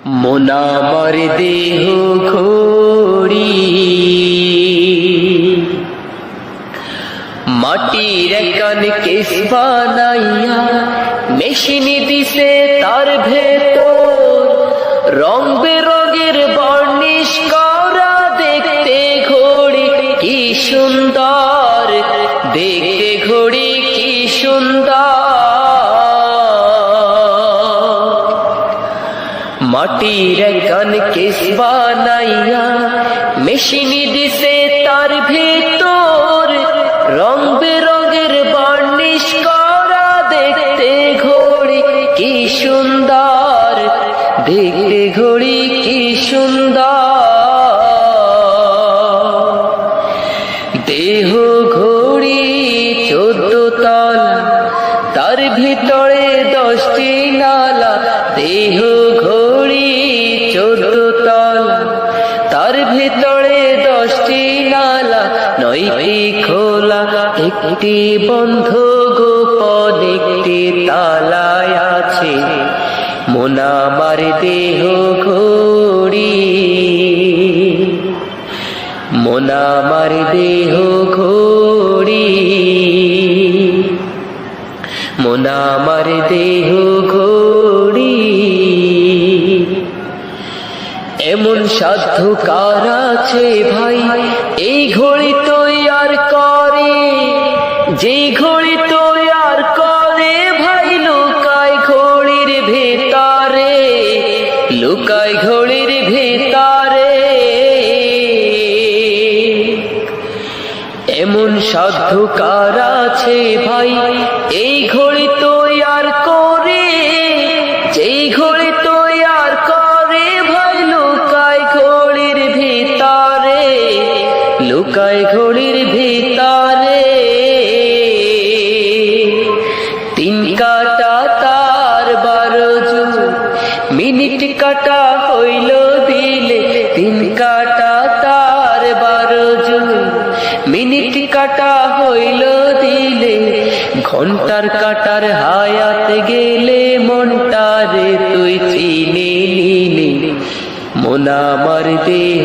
মন আমার দেহ ঘড়ি, মাটির কান কেস বানাইয়া মেশিন দিছে তার ভেতর, রং বেরঙের বার্নিশ করা দেখতে ঘড়ি কি সুন্দর, দেখতে ঘড়ি কি সুন্দর। মাটির কান কেস বানাইয়া মেশিন দিছে তার ভেতর, রং বেরঙের বার্নিশ করা দেখতে ঘড়ি কি সুন্দর, দেখতে ঘড়ি কি সুন্দর। দেহ ঘড়ি 14 তলা, তার ভিতরে 10টি নালা। দেহ ঘড়ি 14 তলা, তার ভিতরে 10টি নালা। 9টি খোলা, একটি বন্ধ, গোপন একটি তালায় আছে। মন আমার দেহ ঘড়ি, মন আমার দেহ ঘড়ি, মন আমার দেহ ঘড়ি। এমন সাধু কার আছে ভাই এই ঘড়ি তৈয়ার করে, যে ঘড়ি তৈয়ার করে ভাই লুকায় ঘড়ির ভেতরে, লুকায় ঘড়ির ভেতরে। এমন সাধু কার আছে ভাই এই ঘড়ি তৈয়ার করে, যেই ঘড়ি তৈয়ার করে ভাই লুকায় ঘড়ির ভিতরে, লুকায় ঘড়ির ভিতরে। 3 কাটা তার 12 যুগ, মিনিট কাটা হইল দিলে। 3 কাটা তার 12 যুগ, মিনিট কাটা হইল দিলে। ঘন্টার কাটার হায়াত গেলে মনটারে তুই চিনে নিলে। মন আমার দেহ